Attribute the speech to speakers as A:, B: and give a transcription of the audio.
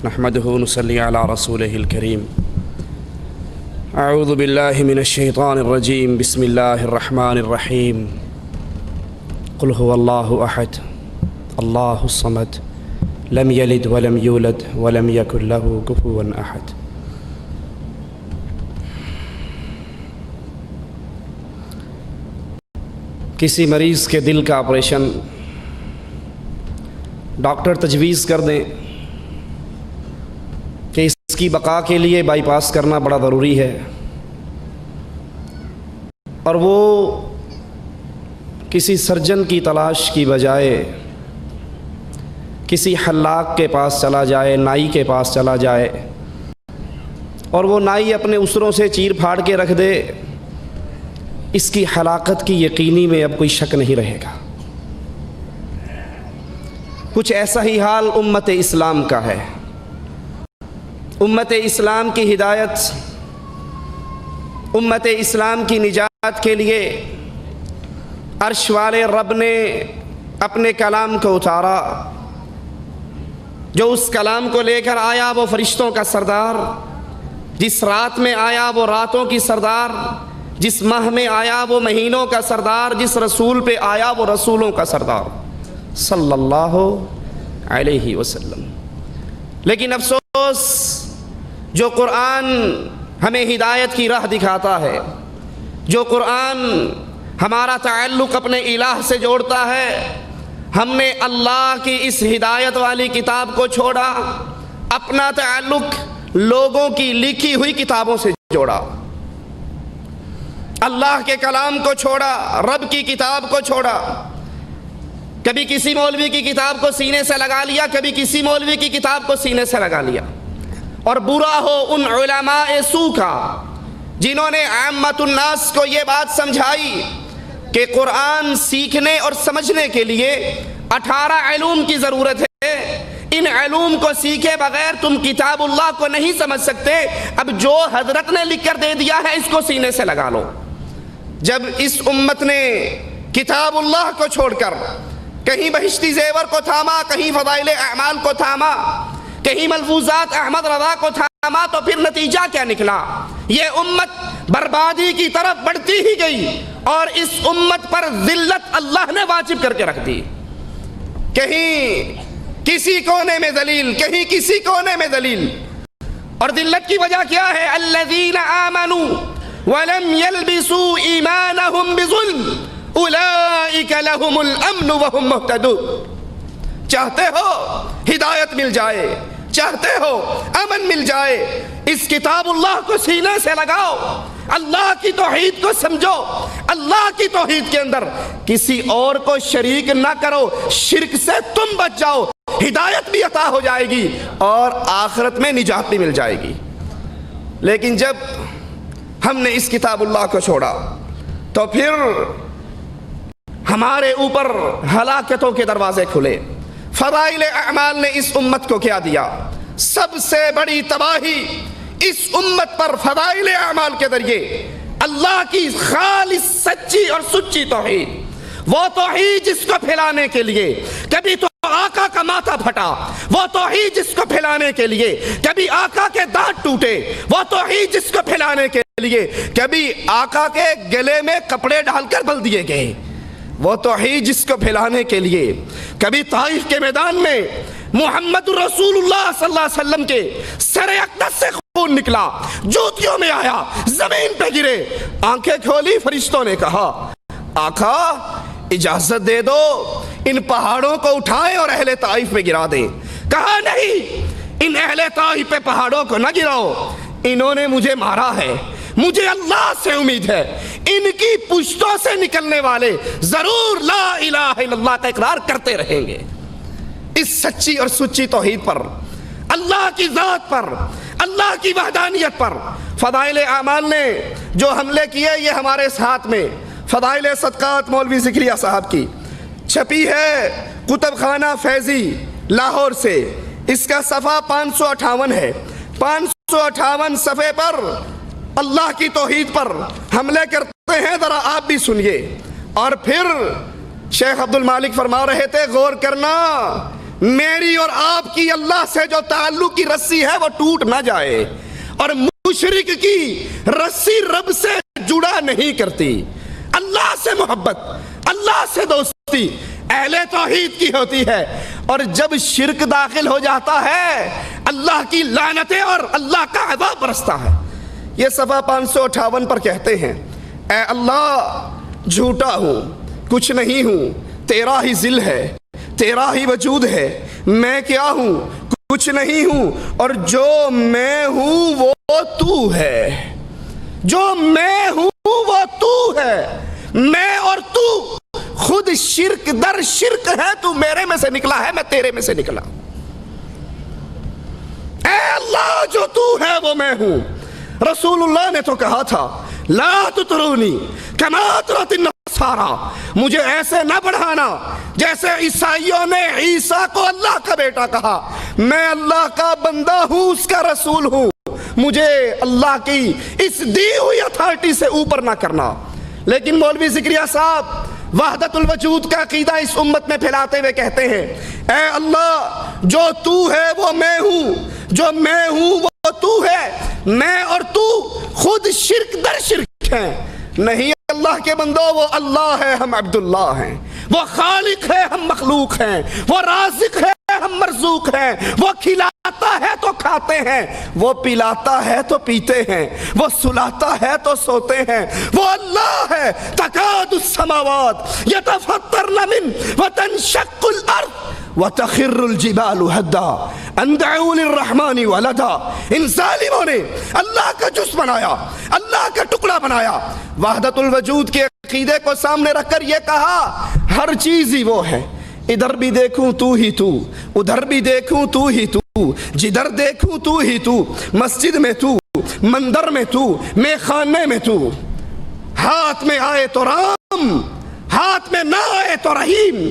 A: نحمده ونصلي على رسوله الكريم. أعوذ بالله من الشيطان الرجيم. بسم الله الرحمن الرحيم. قل هو الله أحد الله الصمد لم يلد ولم يولد ولم يكن له كفوا أحد. کسی مریض کے دل کا آپریشن ڈاکٹر تجویز کر دیں کہ اس کی بقا کے لیے بائی پاس کرنا بڑا ضروری ہے، اور وہ کسی سرجن کی تلاش کی بجائے کسی حلاق کے پاس چلا جائے، نائی کے پاس چلا جائے، اور وہ نائی اپنے اسروں سے چیر پھاڑ کے رکھ دے، اس کی ہلاکت کی یقینی میں اب کوئی شک نہیں رہے گا۔ کچھ ایسا ہی حال امت اسلام کا ہے۔ امت اسلام کی ہدایت، امت اسلام کی نجات کے لیے عرش والے رب نے اپنے کلام کو اتارا۔ جو اس کلام کو لے کر آیا وہ فرشتوں کا سردار، جس رات میں آیا وہ راتوں کی سردار، جس ماہ میں آیا وہ مہینوں کا سردار، جس رسول پہ آیا وہ رسولوں کا سردار صلی اللہ علیہ وسلم۔ لیکن افسوس، جو قرآن ہمیں ہدایت کی راہ دکھاتا ہے، جو قرآن ہمارا تعلق اپنے الہ سے جوڑتا ہے، ہم نے اللہ کی اس ہدایت والی کتاب کو چھوڑا، اپنا تعلق لوگوں کی لکھی ہوئی کتابوں سے جوڑا، اللہ کے کلام کو چھوڑا، رب کی کتاب کو چھوڑا۔ کبھی کسی مولوی کی کتاب کو سینے سے لگا لیا، کبھی کسی مولوی کی کتاب کو سینے سے لگا لیا۔ اور برا ہو ان علماء سو کا جنہوں نے عامت الناس کو یہ بات سمجھائی کہ قرآن سیکھنے اور سمجھنے کے لیے 18 علوم کی ضرورت ہے، ان علوم کو سیکھے بغیر تم کتاب اللہ کو نہیں سمجھ سکتے، اب جو حضرت نے لکھ کر دے دیا ہے اس کو سینے سے لگا لو۔ جب اس امت نے کتاب اللہ کو چھوڑ کر کہیں بہشتی زیور کو تھاما، کہیں فضائل اعمال کو تھاما، کہیں ملفوظات احمد رضا کو تھاما، تو پھر نتیجہ کیا نکلا؟ یہ امت بربادی کی طرف بڑھتی ہی گئی، اور اس امت پر ذلت اللہ نے واجب کر کے رکھ دی۔ کہیں کسی کونے میں ذلیل، کہیں کسی کونے میں ذلیل۔ اور ذلت کی وجہ کیا ہے؟ الذین آمنوا وَلَمْ يَلْبِسُوا إِيمَانَهُمْ بِظُلْمٍ أُولَئِكَ لَهُمُ الْأَمْنُ وَهُمْ مُهْتَدُونَ۔ چاہتے ہو ہدایت مل جائے، چاہتے ہو امن مل جائے، اس کتاب اللہ کو سینے سے لگاؤ، اللہ کی توحید کو سمجھو، اللہ کی توحید کے اندر کسی اور کو شریک نہ کرو، شرک سے تم بچ جاؤ، ہدایت بھی عطا ہو جائے گی اور آخرت میں نجات بھی مل جائے گی۔ لیکن جب ہم نے اس کتاب اللہ کو چھوڑا تو پھر ہمارے اوپر ہلاکتوں کے دروازے کھلے۔ فضائل اعمال نے اس امت کو کیا دیا؟ سب سے بڑی تباہی اس امت پر فضائل اعمال کے ذریعے اللہ کی خالص سچی اور سچی توحید، وہ توحید جس کو پھیلانے کے لیے کبھی تو آقا کا ماتھا پھٹا، وہ توحید جس کو پھیلانے کے لیے کبھی آقا کے دانت ٹوٹے، وہ توحید جس کو پھیلانے کے لیے کبھی آقا کے گلے میں کپڑے ڈال کر بل دیے گئے، وہ توحید جس کو پھیلانے کے لیے کبھی طائف کے میدان میں محمد رسول اللہ صلی اللہ علیہ وسلم کے سر اقدس سے خون نکلا، جوتیوں میں آیا، زمین پہ گرے، آنکھیں کھولی، فرشتوں نے کہا آقا اجازت دے دو ان پہاڑوں کو اٹھائیں اور اہل طائف میں گرا دیں۔ کہا نہیں، ان اہل طائف پہ پہاڑوں کو نہ گراؤ، انہوں نے مجھے مارا ہے، مجھے اللہ سے امید ہے ان کی پشتوں سے نکلنے والے ضرور لا الہ الا اللہ کا اقرار کرتے رہیں گے۔ اس سچی اور سچی توحید پر، اللہ کی ذات پر، اللہ کی وحدانیت پر فضائل اعمال نے جو حملے کیے، یہ ہمارے ساتھ میں فضائل صدقات مولوی زکریا صاحب کی چھپی ہے کتب خانہ فیضی لاہور سے، اس کا صفحہ 558 ہے۔ 558 صفحے پر اللہ کی توحید پر حملے کرتے ہیں، ذرا آپ بھی سنیے۔ اور پھر شیخ عبد المالک فرما رہے تھے غور کرنا، میری اور آپ کی اللہ سے جو تعلق کی رسی ہے وہ ٹوٹ نہ جائے، اور مشرک کی رسی رب سے جڑا نہیں کرتی۔ اللہ سے محبت، اللہ سے دوستی اہل توحید کی ہوتی ہے، اور جب شرک داخل ہو جاتا ہے اللہ کی لعنتیں اور اللہ کا عذاب برستا ہے۔ یہ صفحہ 558 پر کہتے ہیں، اے اللہ جھوٹا ہوں، کچھ نہیں ہوں، تیرا ہی ذل ہے، تیرا ہی وجود ہے، میں کیا ہوں، کچھ نہیں ہوں، اور جو میں ہوں وہ تو ہے، جو میں ہوں وہ تو ہے، میں اور تو خود شرک در شرک ہے، تو میرے میں سے نکلا ہے، میں تیرے میں سے نکلا۔ اے اللہ جو تو ہے وہ میں ہوں۔ رسول اللہ نے تو کہا تھا، لا تطرونی کما اطرت النصارى، مجھے ایسے نہ بڑھانا جیسے عیسائیوں نے عیسیٰ کو اللہ کا بیٹا کہا۔ میں اللہ کا بندہ ہوں، اس کا رسول ہوں، مجھے اللہ کی اس دی ہوئی اتھارٹی سے اوپر نہ کرنا۔ لیکن مولوی زکریا صاحب وحدت الوجود کا عقیدہ اس امت میں پھیلاتے ہوئے کہتے ہیں، اے اللہ جو تو ہے وہ میں ہوں، جو میں ہوں وہ تو ہے، میں اور تو خود شرک در شرک ہیں۔ نہیں اللہ کے بندو، وہ اللہ ہے، ہم عبداللہ ہیں، وہ خالق ہے، ہم مخلوق ہیں، وہ رازق ہے، ہم مرزوق ہیں، وہ کھلاتا ہے تو کھاتے ہیں، وہ پلاتا ہے تو پیتے ہیں، وہ سلاتا ہے تو سوتے ہیں، وہ اللہ ہے۔ تکاد السماوات یتفطرن من وتنشق الارض وتخر الجبال ہدا ان دعوا للرحمن ولدا۔ ان ظالموں نے اللہ کا جز بنایا، اللہ کا ٹکڑا بنایا۔ وحدت الوجود کے عقیدے کو سامنے رکھ کر یہ کہا، ہر چیز ہی وہ ہے، ادھر بھی دیکھوں تو ہی تو، ادھر بھی دیکھوں تو ہی تو، جدھر دیکھوں تو ہی تو، مسجد میں تو، مندر میں تو، میں خانے میں تو۔ ہاتھ میں آئے تو رام، ہاتھ میں نہ آئے تو رحیم۔